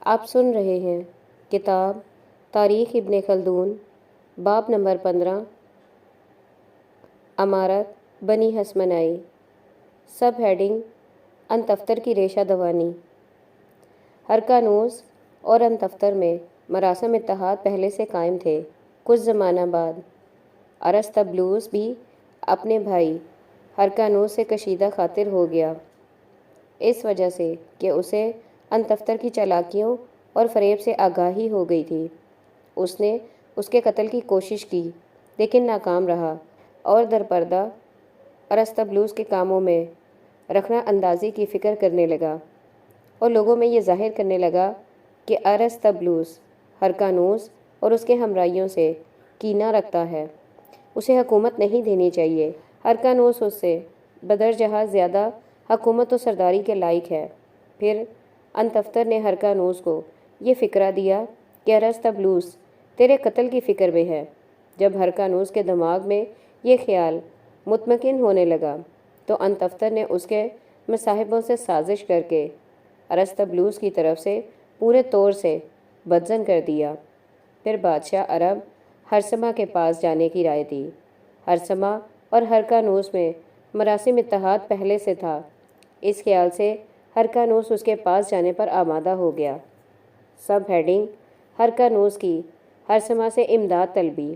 آپ سن رہے ہیں کتاب تاریخ ابن خلدون، باب نمبر 15، امارت بنی ہسمنائی، سب ہیڈنگ انتفتر کی ریشہ دوانی۔ ہرکانوس اور انتفتر میں مراسم اتحاد پہلے سے قائم تھے۔ کچھ زمانہ بعد ارسطبلوس بھی اپنے بھائی ہرکانوس سے کشیدہ خاطر ہو گیا، اس وجہ سے کہ اسے انتفتر کی چالاکیوں اور فریب سے آگاہی ہو گئی تھی۔ اس نے اس کے قتل کی کوشش کی لیکن ناکام رہا اور درپردہ ارسطبلوس کے کاموں میں رخنہ اندازی کی فکر کرنے لگا اور لوگوں میں یہ ظاہر کرنے لگا کہ ارسطبلوس ہرکانوس اور اس کے ہمراہیوں سے کینہ رکھتا ہے، اسے حکومت نہیں دینی چاہیے۔ ہرکانوس اس سے بدرجہ زیادہ حکومت و سرداری کے لائق ہے۔ پھر انتفتر نے ہرکانوس کو یہ فکرہ دیا کہ ارسطبلوس تیرے قتل کی فکر میں ہے۔ جب ہرکانوس کے دماغ میں یہ خیال مطمئن ہونے لگا تو انتفتر نے اس کے مصاحبوں سے سازش کر کے ارسطبلوس کی طرف سے پورے طور سے بدظن کر دیا۔ پھر بادشاہ عرب ہرسمہ کے پاس جانے کی رائے دی۔ ہرسمہ اور ہرکانوس میں مراسم اتحاد پہلے سے تھا، اس خیال سے ہرکانوس اس کے پاس جانے پر آمادہ ہو گیا۔ سب ہیڈنگ ہرکانوس کی ہرسمہ سے امداد طلبی۔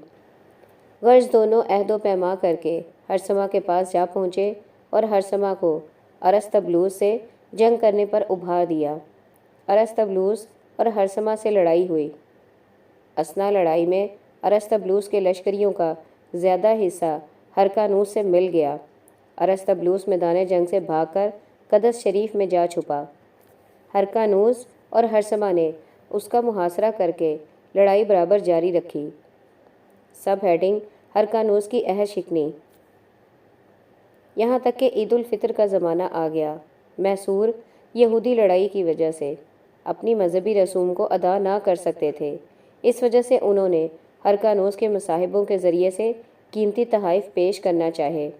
غرض دونوں عہد و پیما کر کے ہرسمہ کے پاس جا پہنچے اور ہرسمہ کو ارسطبلوس سے جنگ کرنے پر ابھار دیا۔ ارسطبلوس اور ہرسمہ سے لڑائی ہوئی۔ اثناء لڑائی میں ارسطبلوس کے لشکریوں کا زیادہ حصہ ہرکانوس سے مل گیا۔ ارسطبلوس میدان جنگ سے بھاگ کر قدس شریف میں جا چھپا۔ ہرکانوس اور ہرسمہ نے اس کا محاصرہ کر کے لڑائی برابر جاری رکھی۔ سب ہیڈنگ ہرکانوس کی عہد شکنی۔ یہاں تک کہ عید الفطر کا زمانہ آ گیا، محصور یہودی لڑائی کی وجہ سے اپنی مذہبی رسوم کو ادا نہ کر سکتے تھے۔ اس وجہ سے انہوں نے ہرکانوس کے مصاحبوں کے ذریعے سے قیمتی تحائف پیش کرنا چاہے۔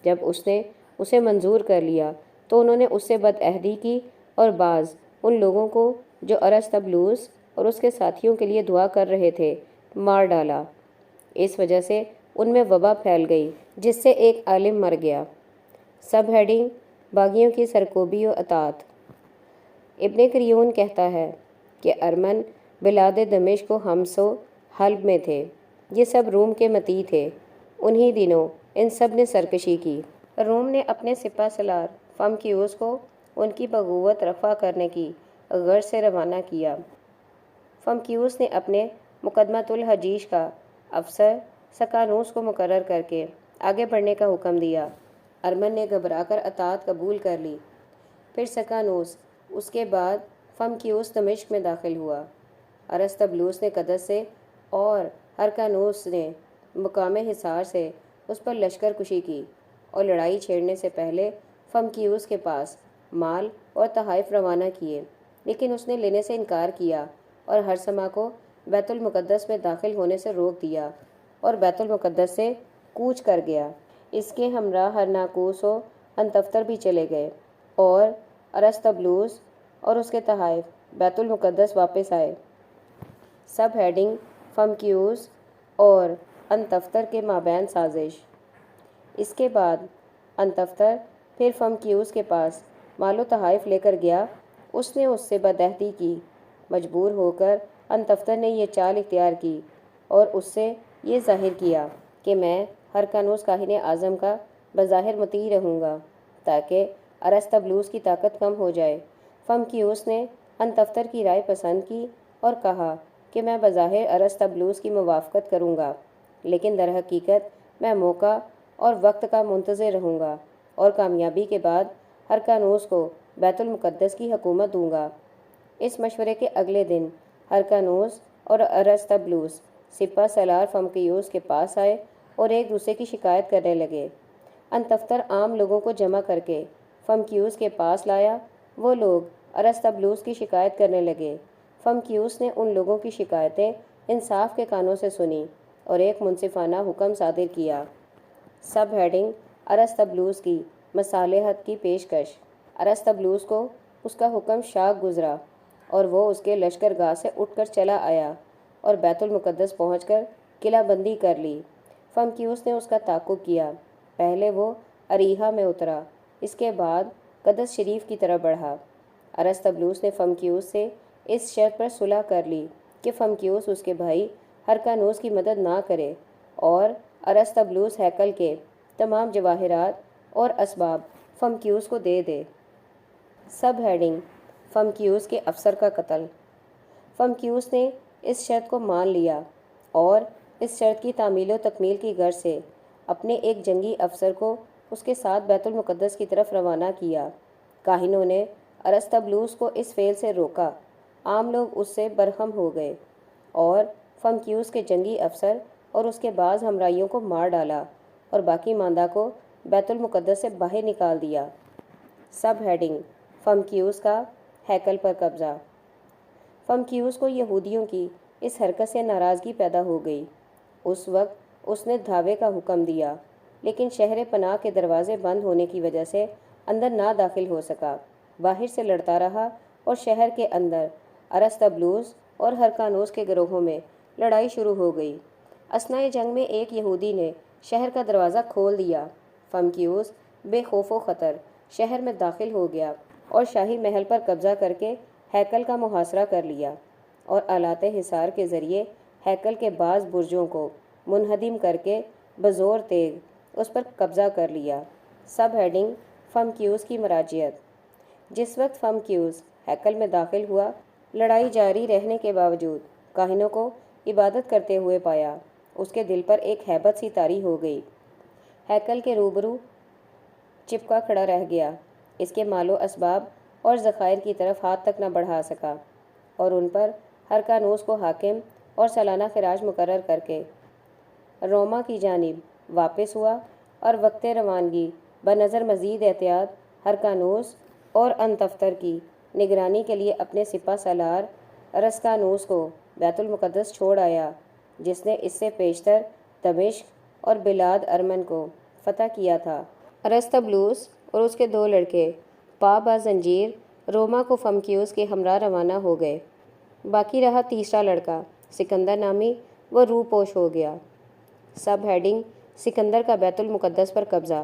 جب اس نے اسے منظور کر لیا تو انہوں نے اس سے بدعہدی کی اور بعض ان لوگوں کو جو ارسطبلوس اور اس کے ساتھیوں کے لیے دعا کر رہے تھے مار ڈالا۔ اس وجہ سے ان میں وبا پھیل گئی جس سے ایک عالم مر گیا۔ سب ہیڈنگ باغیوں کی سرکوبی و اطاعت۔ ابن قریون کہتا ہے کہ ارمن بلاد دمشق و حمص و حلب میں تھے، یہ سب روم کے مطیع تھے۔ انہی دنوں ان سب نے سرکشی کی۔ روم نے اپنے سپہ سالار فمکیوس کو ان کی بغوت رفع کرنے کی غرض سے روانہ کیا۔ فمکیوس نے اپنے مقدمۃ الحجیج کا افسر سکانوس کو مقرر کر کے آگے بڑھنے کا حکم دیا۔ ارمن نے گھبرا کر اطاعت قبول کر لی۔ پھر سکانوس، اس کے بعد فمکیوس دمشق میں داخل ہوا۔ ارسطبلوس نے قدس سے اور ہرکانوس نے مقام حصار سے اس پر لشکر کشی کی اور لڑائی چھیڑنے سے پہلے فمکیوس کے پاس مال اور تحائف روانہ کیے، لیکن اس نے لینے سے انکار کیا اور ہرسمہ کو بیت المقدس میں داخل ہونے سے روک دیا اور بیت المقدس سے کوچ کر گیا۔ اس کے ہمراہ ہرناکوس و انتفتر بھی چلے گئے اور ارسطبلوس اور اس کے تحائف بیت المقدس واپس آئے۔ سب ہیڈنگ فمکیوس اور انتفتر کے مابین سازش۔ اس کے بعد انتفتر پھر فمکیوس کے پاس مال و تحائف لے کر گیا۔ اس نے اس سے بدعہدی کی۔ مجبور ہو کر انتفتر نے یہ چال اختیار کی اور اس سے یہ ظاہر کیا کہ میں ہرکانوس کاہن اعظم کا بظاہر مطیع رہوں گا تاکہ ارسطبلوس کی طاقت کم ہو جائے۔ فمکیوس نے انتفتر کی رائے پسند کی اور کہا کہ میں بظاہر ارسطبلوس کی موافقت کروں گا، لیکن در حقیقت میں موقع اور وقت کا منتظر رہوں گا اور کامیابی کے بعد ہرکانوس کو بیت المقدس کی حکومت دوں گا۔ اس مشورے کے اگلے دن ہرکانوس اور ارسطبلوس سپہ سالار فمکیوس کے پاس آئے اور ایک دوسرے کی شکایت کرنے لگے۔ انتفتر عام لوگوں کو جمع کر کے فمکیوس کے پاس لایا۔ وہ لوگ ارسطبلوس کی شکایت کرنے لگے۔ فمکیوس نے ان لوگوں کی شکایتیں انصاف کے کانوں سے سنی اور ایک منصفانہ حکم صادر کیا۔ سب ہیڈنگ ارسطبلوس کی مصالحت کی پیشکش۔ ارسطبلوس کو اس کا حکم شاق گزرا اور وہ اس کے لشکر گاہ سے اٹھ کر چلا آیا اور بیت المقدس پہنچ کر قلعہ بندی کر لی۔ فمکیوس نے اس کا تعاقب کیا۔ پہلے وہ اریحا میں اترا، اس کے بعد قدس شریف کی طرف بڑھا۔ ارسطبلوس نے فمکیوس سے اس شرط پر صلح کر لی کہ فمکیوس اس کے بھائی ہرکانوس کی مدد نہ کرے اور ارسطبلوس ہیکل کے تمام جواہرات اور اسباب فمکیوس کو دے دے۔ سب ہیڈنگ: فمکیوس کے افسر کا قتل۔ فمکیوس نے اس شرط کو مان لیا اور اس شرط کی تعمیل و تکمیل کی غرض سے اپنے ایک جنگی افسر کو اس کے ساتھ بیت المقدس کی طرف روانہ کیا۔ کاہنوں نے ارسطبلوس کو اس فعل سے روکا۔ عام لوگ اس سے برہم ہو گئے اور فمکیوس کے جنگی افسر اور اس کے بعض ہمراہیوں کو مار ڈالا اور باقی ماندہ کو بیت المقدس سے باہر نکال دیا۔ سب ہیڈنگ: فمکیوس کا ہیکل پر قبضہ۔ فمکیوس کو یہودیوں کی اس حرکت سے ناراضگی پیدا ہو گئی۔ اس وقت اس نے دھاوے کا حکم دیا، لیکن شہر پناہ کے دروازے بند ہونے کی وجہ سے اندر نہ داخل ہو سکا۔ باہر سے لڑتا رہا اور شہر کے اندر ارسطبلوس اور ہرکانوس کے گروہوں میں لڑائی شروع ہو گئی۔ اثناء جنگ میں ایک یہودی نے شہر کا دروازہ کھول دیا۔ فمکیوس بے خوف و خطر شہر میں داخل ہو گیا اور شاہی محل پر قبضہ کر کے ہیکل کا محاصرہ کر لیا اور آلات حصار کے ذریعے ہیکل کے بعض برجوں کو منہدم کر کے بزور تیغ اس پر قبضہ کر لیا۔ سب ہیڈنگ: فمکیوس کی مراجعت۔ جس وقت فمکیوس ہیکل میں داخل ہوا، لڑائی جاری رہنے کے باوجود کاہنوں کو عبادت کرتے ہوئے پایا۔ اس کے دل پر ایک ہیبت سی طاری ہو گئی۔ ہیکل کے روبرو چپکا کھڑا رہ گیا، اس کے مال و اسباب اور ذخائر کی طرف ہاتھ تک نہ بڑھا سکا اور ان پر ہرکانوس کو حاکم اور سالانہ خراج مقرر کر کے روما کی جانب واپس ہوا اور وقت روانگی بنظر مزید احتیاط ہرکانوس اور انتفتر کی نگرانی کے لیے اپنے سپہ سالار ارسکانوس کو بیت المقدس چھوڑ آیا، جس نے اس سے پیشتر دمشق اور بلاد ارمن کو فتح کیا تھا۔ ارسطبلوس اور اس کے 2 لڑکے پا زنجیر روما کو فمکیوس کے ہمراہ روانہ ہو گئے۔ باقی رہا تیسرا لڑکا سکندر نامی، وہ روح پوش ہو گیا۔ سب ہیڈنگ: سکندر کا بیت المقدس پر قبضہ۔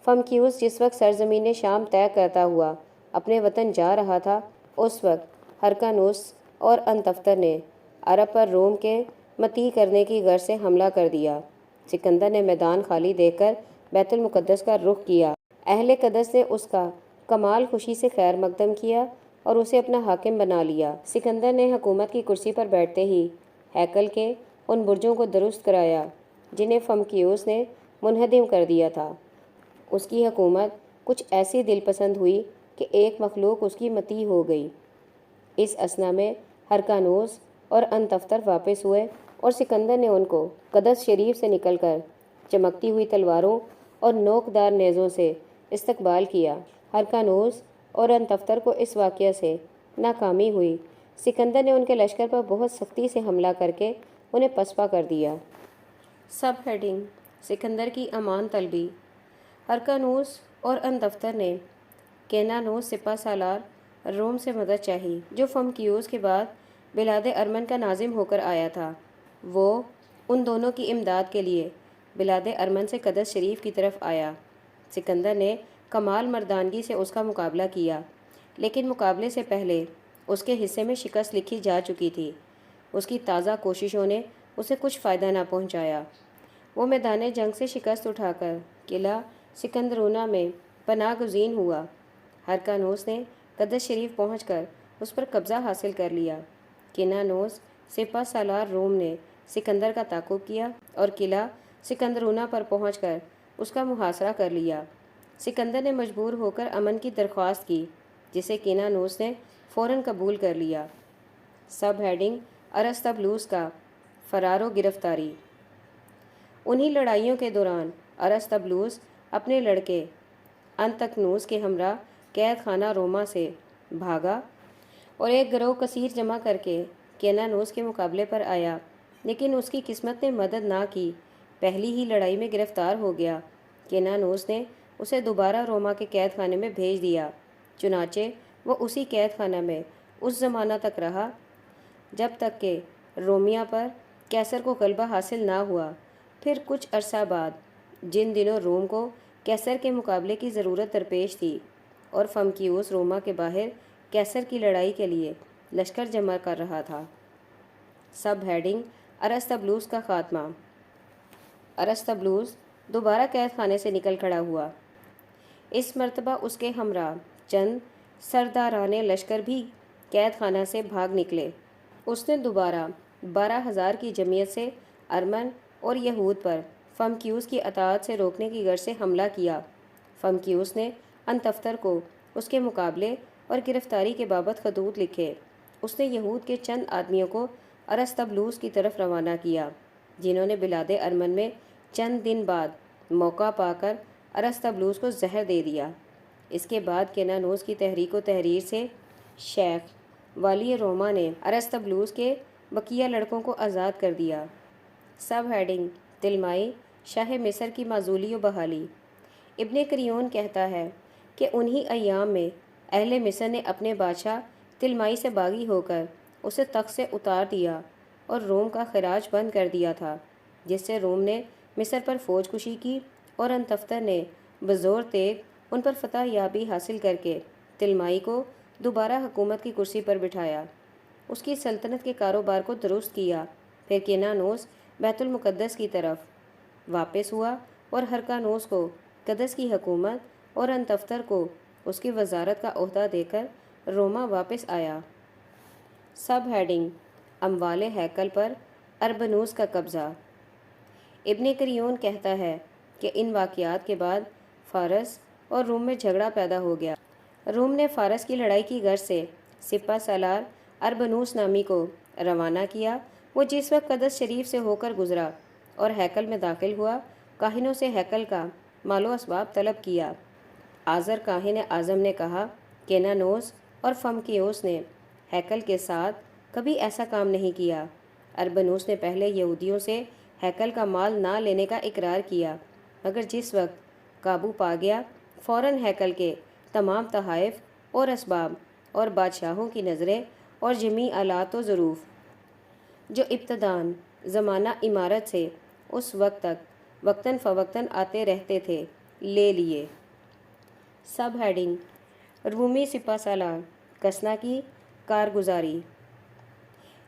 فمکیوس جس وقت سرزمین شام طے کرتا ہوا اپنے وطن جا رہا تھا، اس وقت ہرکانوس اور انتفتر نے عرب پر روم کے مطیع کرنے کی غرض سے حملہ کر دیا۔ سکندر نے میدان خالی دیکھ کر بیت المقدس کا رخ کیا۔ اہل قدس نے اس کا کمال خوشی سے خیر مقدم کیا اور اسے اپنا حاکم بنا لیا۔ سکندر نے حکومت کی کرسی پر بیٹھتے ہی ہیکل کے ان برجوں کو درست کرایا جنہیں فمکیوس نے منہدم کر دیا تھا۔ اس کی حکومت کچھ ایسی دل پسند ہوئی کہ ایک مخلوق اس کی مطیع ہو گئی۔ اس اثنا میں ہرکانوس اور انتفتر واپس ہوئے اور سکندر نے ان کو قدس شریف سے نکل کر چمکتی ہوئی تلواروں اور نوکدار نیزوں سے استقبال کیا۔ ہرکانوس اور انتفتر کو اس واقعہ سے ناکامی ہوئی۔ سکندر نے ان کے لشکر پر بہت سختی سے حملہ کر کے انہیں پسپا کر دیا۔ سب ہیڈنگ: سکندر کی امان طلبی۔ ہرکانوس اور انتفتر نے کینانوس سپہ سالار روم سے مدد چاہی، جو فمکیوس کے بعد بلاد ارمن کا ناظم ہو کر آیا تھا۔ وہ ان دونوں کی امداد کے لیے بلاد ارمن سے قدس شریف کی طرف آیا۔ سکندر نے کمال مردانگی سے اس کا مقابلہ کیا، لیکن مقابلے سے پہلے اس کے حصے میں شکست لکھی جا چکی تھی۔ اس کی تازہ کوششوں نے اسے کچھ فائدہ نہ پہنچایا۔ وہ میدان جنگ سے شکست اٹھا کر قلعہ سکندرونا میں پناہ گزین ہوا۔ ہرکانوس نے قدس شریف پہنچ کر اس پر قبضہ حاصل کر لیا۔ کینانوس سپہ سالار روم نے سکندر کا تعاقب کیا اور قلعہ سکندرونا پر پہنچ کر اس کا محاصرہ کر لیا۔ سکندر نے مجبور ہو کر امن کی درخواست کی، جسے کینانوس نے فوراً قبول کر لیا۔ سب ہیڈنگ: ارسطبلوس کا فرار و گرفتاری۔ انہی لڑائیوں کے دوران ارسطبلوس اپنے لڑکے انتکنوس کے ہمراہ قید خانہ روما سے بھاگا اور ایک گروہ کثیر جمع کر کے کینانوس کے مقابلے پر آیا، لیکن اس کی قسمت نے مدد نہ کی۔ پہلی ہی لڑائی میں گرفتار ہو گیا۔ کینانوس نے اسے دوبارہ روما کے قید خانے میں بھیج دیا، چنانچہ وہ اسی قید خانہ میں اس زمانہ تک رہا جب تک کہ رومیہ پر کیسر کو غلبہ حاصل نہ ہوا۔ پھر کچھ عرصہ بعد، جن دنوں روم کو کیسر کے مقابلے کی ضرورت درپیش تھی اور فمکیوس روما کے باہر کیسر کی لڑائی کے لیے لشکر جمع کر رہا تھا۔ سب ہیڈنگ: ارسطبلوس کا خاتمہ۔ ارسطبلوس دوبارہ قید خانے سے نکل کھڑا ہوا۔ اس مرتبہ اس کے ہمراہ چند سرداران لشکر بھی قید خانہ سے بھاگ نکلے۔ اس نے دوبارہ 12,000 کی جمعیت سے ارمن اور یہود پر فمکیوس کی اطاعت سے روکنے کی غرض سے حملہ کیا۔ فمکیوس نے انتفتر کو اس کے مقابلے اور گرفتاری کے بابت خطوط لکھے۔ اس نے یہود کے چند آدمیوں کو ارسطبلوس کی طرف روانہ کیا، جنہوں نے بلاد ارمن میں چند دن بعد موقع پا کر ارسطبلوس کو زہر دے دیا۔ اس کے بعد کینانوس کی تحریک و تحریر سے شیخ والی روما نے ارسطبلوس کے بقیہ لڑکوں کو آزاد کر دیا۔ سب ہیڈنگ: طلمائی شاہ مصر کی معزولی و بحالی۔ ابن قریون کہتا ہے کہ انہی ایام میں اہل مصر نے اپنے بادشاہ طلمائی سے باغی ہو کر اسے تخت سے اتار دیا اور روم کا خراج بند کر دیا تھا، جس سے روم نے مصر پر فوج کشی کی اور انتفتر نے بزور تیغ ان پر فتح یابی حاصل کر کے طلمائی کو دوبارہ حکومت کی کرسی پر بٹھایا، اس کی سلطنت کے کاروبار کو درست کیا۔ پھر کینانوس بیت المقدس کی طرف واپس ہوا اور ہرکانوس کو قدس کی حکومت اور انتفتر کو اس کی وزارت کا عہدہ دے کر روما واپس آیا۔ سب ہیڈنگ: اموال ہیکل پر اربنوس کا قبضہ۔ ابن قریون کہتا ہے کہ ان واقعات کے بعد فارس اور روم میں جھگڑا پیدا ہو گیا۔ روم نے فارس کی لڑائی کی غرض سے سپہ سالار اربنوس نامی کو روانہ کیا۔ وہ جس وقت قدس شریف سے ہو کر گزرا اور ہیکل میں داخل ہوا، کاہنوں سے ہیکل کا مال و اسباب طلب کیا۔ آذر کاہن اعظم نے کہا، کینانوس اور فمکیوس نے ہیکل کے ساتھ کبھی ایسا کام نہیں کیا۔ اربنوس نے پہلے یہودیوں سے ہیکل کا مال نہ لینے کا اقرار کیا، مگر جس وقت قابو پا گیا، فوراً ہیکل کے تمام تحائف اور اسباب اور بادشاہوں کی نظریں اور جمیع آلات و ظروف جو ابتداً زمانہ امارت سے اس وقت تک وقتاً فوقتاً آتے رہتے تھے، لے لیے۔ سب ہیڈنگ: رومی سپہ سالار کسنا کی کارگزاری۔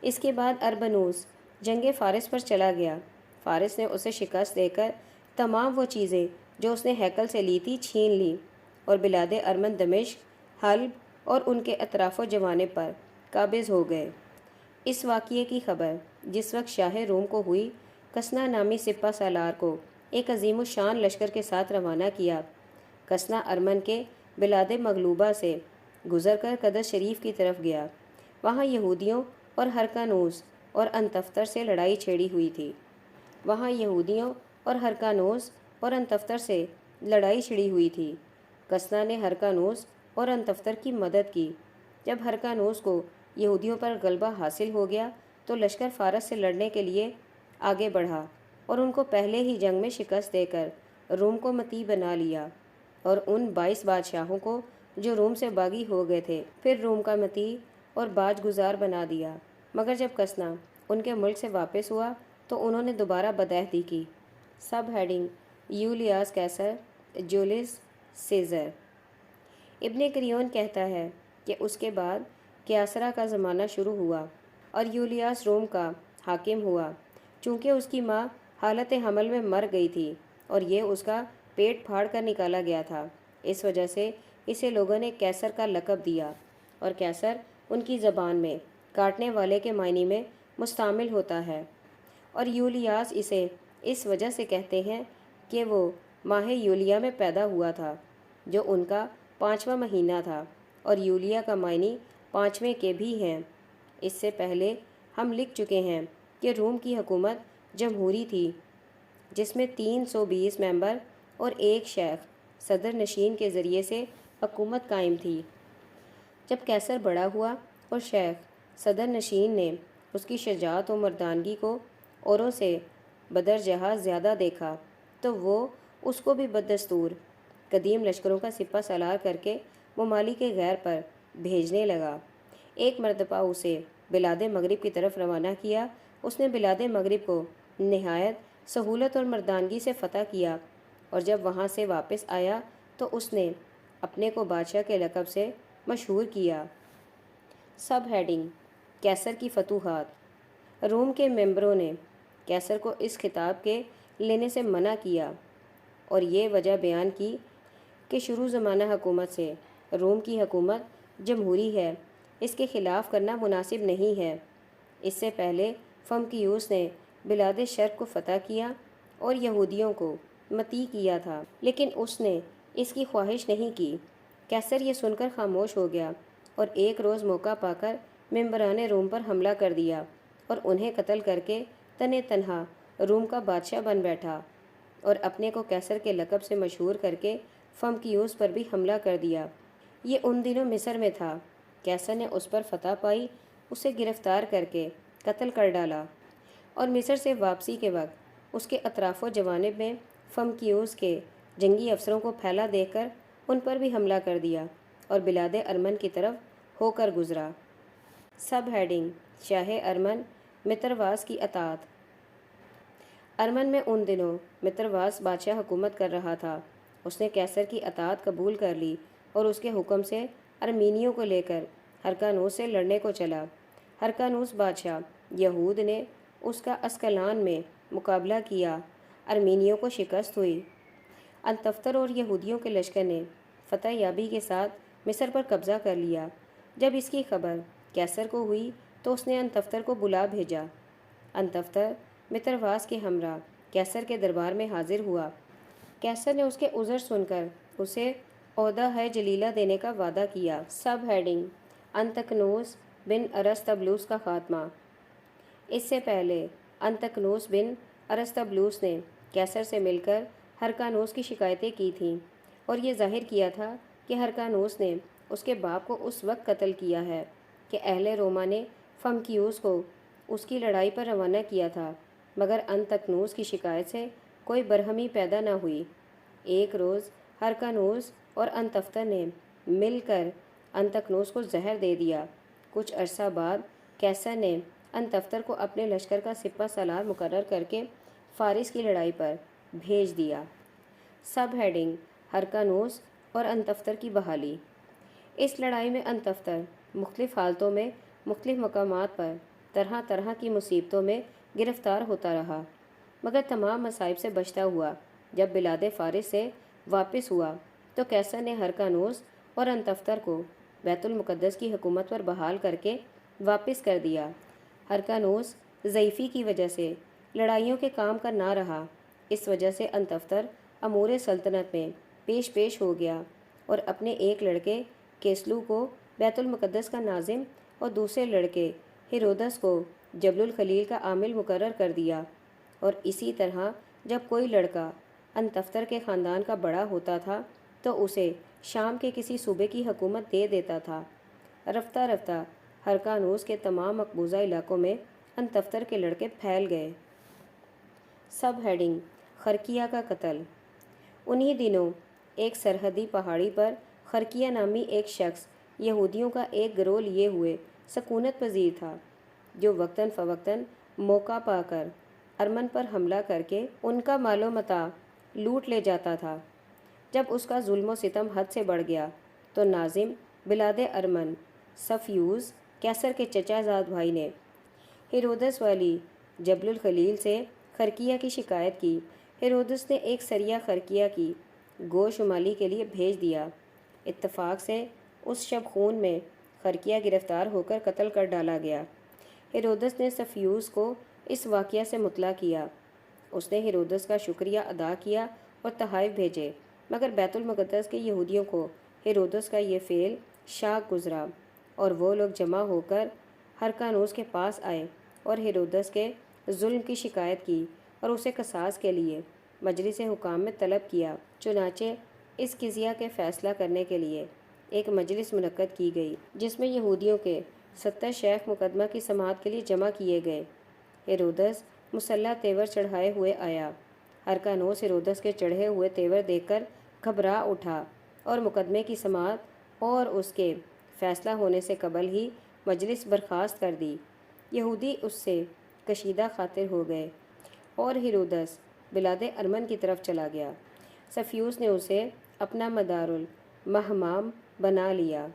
اس کے بعد اربنوس جنگ فارس پر چلا گیا۔ فارس نے اسے شکست دے کر تمام وہ چیزیں جو اس نے ہیکل سے لی تھی چھین لی اور بلاد ارمن، دمشق، حلب اور ان کے اطراف و جوانب پر قابض ہو گئے۔ اس واقعے کی خبر جس وقت شاہ روم کو ہوئی، کسنا نامی سپہ سالار کو ایک عظیم الشان لشکر کے ساتھ روانہ کیا۔ کسنا ارمن کے بلاد مغلوبہ سے گزر کر قدس شریف کی طرف گیا۔ وہاں یہودیوں اور ہرکانوس اور انتفتر سے لڑائی چھیڑی ہوئی تھی۔ کسنا نے ہرکانوس اور انتفتر کی مدد کی۔ جب ہرکانوس کو یہودیوں پر غلبہ حاصل ہو گیا تو لشکر فارس سے لڑنے کے لیے آگے بڑھا اور ان کو پہلے ہی جنگ میں شکست دے کر روم کو مطیع بنا لیا، اور ان 22 بادشاہوں کو جو روم سے باغی ہو گئے تھے پھر روم کا مطیع اور باج گزار بنا دیا۔ مگر جب کسنا ان کے ملک سے واپس ہوا تو انہوں نے دوبارہ بدعہدی کی۔ سب ہیڈنگ: یولیاس کیسر، جولیس سیزر۔ ابن قریون کہتا ہے کہ اس کے بعد کیاسرا کا زمانہ شروع ہوا اور یولیاس روم کا حاکم ہوا۔ چونکہ اس کی ماں حالت حمل میں مر گئی تھی اور یہ اس کا پیٹ پھاڑ کر نکالا گیا تھا، اس وجہ سے اسے لوگوں نے کیسر کا لقب دیا، اور کیسر ان کی زبان میں کاٹنے والے کے معنی میں مستعمل ہوتا ہے، اور یولیاس اسے اس وجہ سے کہتے ہیں کہ وہ ماہ یولیا میں پیدا ہوا تھا، جو ان کا 5واں مہینہ تھا، اور یولیا کا معنی 5ویں کے بھی ہیں۔ اس سے پہلے ہم لکھ چکے ہیں کہ روم کی حکومت جمہوری تھی، جس میں 320 ممبر اور ایک شیخ صدر نشین کے ذریعے سے حکومت قائم تھی۔ جب کیسر بڑا ہوا اور شیخ صدر نشین نے اس کی شجاعت و مردانگی کو اوروں سے بدرجہ زیادہ دیکھا تو وہ اس کو بھی بدستور قدیم لشکروں کا سپہ سالار کر کے ممالک غیر پر بھیجنے لگا۔ ایک مرتبہ اسے بلاد مغرب کی طرف روانہ کیا۔ اس نے بلاد مغرب کو نہایت سہولت اور مردانگی سے فتح کیا، اور جب وہاں سے واپس آیا تو اس نے اپنے کو بادشاہ کے لقب سے مشہور کیا۔ سب ہیڈنگ: کیسر کی فتوحات۔ روم کے ممبروں نے کیسر کو اس خطاب کے لینے سے منع کیا اور یہ وجہ بیان کی کہ شروع زمانہ حکومت سے روم کی حکومت جمہوری ہے، اس کے خلاف کرنا مناسب نہیں ہے۔ اس سے پہلے فمکیوس نے بلاد شرق کو فتح کیا اور یہودیوں کو مطیع کیا تھا، لیکن اس نے اس کی خواہش نہیں کی۔ کیسر یہ سن کر خاموش ہو گیا اور ایک روز موقع پا کر ممبران روم پر حملہ کر دیا اور انہیں قتل کر کے تنے تنہا روم کا بادشاہ بن بیٹھا، اور اپنے کو کیسر کے لقب سے مشہور کر کے فمکیوس پر بھی حملہ کر دیا۔ یہ ان دنوں مصر میں تھا۔ کیسر نے اس پر فتح پائی، اسے گرفتار کر کے قتل کر ڈالا، اور مصر سے واپسی کے وقت اس کے اطراف و جوانب میں فمکیوس کے جنگی افسروں کو پھیلا دیکھ کر ان پر بھی حملہ کر دیا اور بلاد ارمن کی طرف ہو کر گزرا۔ سب ہیڈنگ: شاہ ارمن مترواس کی اطاعت۔ ارمن میں ان دنوں مترواس بادشاہ حکومت کر رہا تھا۔ اس نے کیسر کی اطاعت قبول کر لی اور اس کے حکم سے ارمینیوں کو لے کر ہرکانوس سے لڑنے کو چلا۔ ہرکانوس بادشاہ یہود نے اس کا اسکلان میں مقابلہ کیا، ارمینیوں کو شکست ہوئی۔ انتفتر اور یہودیوں کے لشکر نے فتح یابی کے ساتھ مصر پر قبضہ کر لیا۔ جب اس کی خبر کیسر کو ہوئی تو اس نے انتفتر کو بلا بھیجا۔ انتفتر مترواس کے ہمراہ کیسر کے دربار میں حاضر ہوا۔ کیسر نے اس کے عذر سن کر اسے عہدہ جلیلہ دینے کا وعدہ کیا۔ سب ہیڈنگ: انتکنوس بن ارسطبلوس کا خاتمہ۔ اس سے پہلے انتکنوس بن ارسطبلوس نے کیسر سے مل کر ہرکانوس کی شکایتیں کی تھیں اور یہ ظاہر کیا تھا کہ ہرکانوس نے اس کے باپ کو اس وقت قتل کیا ہے کہ اہل روما نے فمکیوس کو اس کی لڑائی پر روانہ کیا تھا، مگر انتکنوس کی شکایت سے کوئی برہمی پیدا نہ ہوئی۔ ایک روز ہرکانوس اور انتفتر نے مل کر انتکنوس کو زہر دے دیا۔ کچھ عرصہ بعد کیسر نے انتفتر کو اپنے لشکر کا سپہ سالار مقرر کر کے فارس کی لڑائی پر بھیج دیا۔ سب ہیڈنگ: ہرکانوس اور انتفتر کی بحالی۔ اس لڑائی میں انتفتر مختلف حالتوں میں مختلف مقامات پر طرح طرح کی مصیبتوں میں گرفتار ہوتا رہا، مگر تمام مصائب سے بچتا ہوا۔ جب بلاد فارس سے واپس ہوا تو کیسر نے ہرکانوس اور انتفتر کو بیت المقدس کی حکومت پر بحال کر کے واپس کر دیا۔ ہرکانوس ضعیفی کی وجہ سے لڑائیوں کے کام کا نہ رہا، اس وجہ سے انتفتر امور سلطنت میں پیش ہو گیا اور اپنے ایک لڑکے کیسلو کو بیت المقدس کا ناظم اور دوسرے لڑکے ہیرودس کو جبل الخلیل کا عامل مقرر کر دیا، اور اسی طرح جب کوئی لڑکا انتفتر کے خاندان کا بڑا ہوتا تھا تو اسے شام کے کسی صوبے کی حکومت دے دیتا تھا۔ رفتہ رفتہ ہرکانوس کے تمام مقبوضہ علاقوں میں انتفتر کے لڑکے پھیل گئے۔ سب ہیڈنگ: خرقیہ کا قتل۔ انہی دنوں ایک سرحدی پہاڑی پر خرقیہ نامی ایک شخص یہودیوں کا ایک گروہ لیے ہوئے سکونت پذیر تھا، جو وقتاً فوقتاً موقع پا کر ارمن پر حملہ کر کے ان کا مال و متاع لوٹ لے جاتا تھا۔ جب اس کا ظلم و ستم حد سے بڑھ گیا تو ناظم بلاد ارمن سفیوس کیسر کے چچا زاد بھائی نے ہیرودس والی جبل الخلیل سے خرقیہ کی شکایت کی۔ ہیرودس نے ایک سریہ خرقیہ کی گو شمالی کے لیے بھیج دیا۔ اتفاق سے اس شب خون میں خرقیہ گرفتار ہو کر قتل کر ڈالا گیا۔ ہیرودس نے سفیوس کو اس واقعہ سے مطلع کیا۔ اس نے ہیرودس کا شکریہ ادا کیا اور تحائف بھیجے، مگر بیت المقدس کے یہودیوں کو ہیرودس کا یہ فعل شاق گزرا، اور وہ لوگ جمع ہو کر ہرکانوس کے پاس آئے اور ہیرودس کے ظلم کی شکایت کی اور اسے قصاص کے لیے مجلس حکام میں طلب کیا۔ چنانچہ اس قضیہ کے فیصلہ کرنے کے لیے ایک مجلس منعقد کی گئی، جس میں یہودیوں کے 70 شیخ مقدمہ کی سماعت کے لیے جمع کیے گئے۔ ہیرودس مسلح تیور چڑھائے ہوئے آیا۔ ہرکانوس ہیرودس کے چڑھے ہوئے تیور دیکھ کر گھبرا اٹھا اور مقدمے کی سماعت اور اس کے فیصلہ ہونے سے قبل ہی مجلس برخاست کر دی۔ یہودی اس سے کشیدہ خاطر ہو گئے اور ہیرودس بلاد ارمن کی طرف چلا گیا۔ سفیوس نے اسے اپنا مدار المہمام بنا لیا۔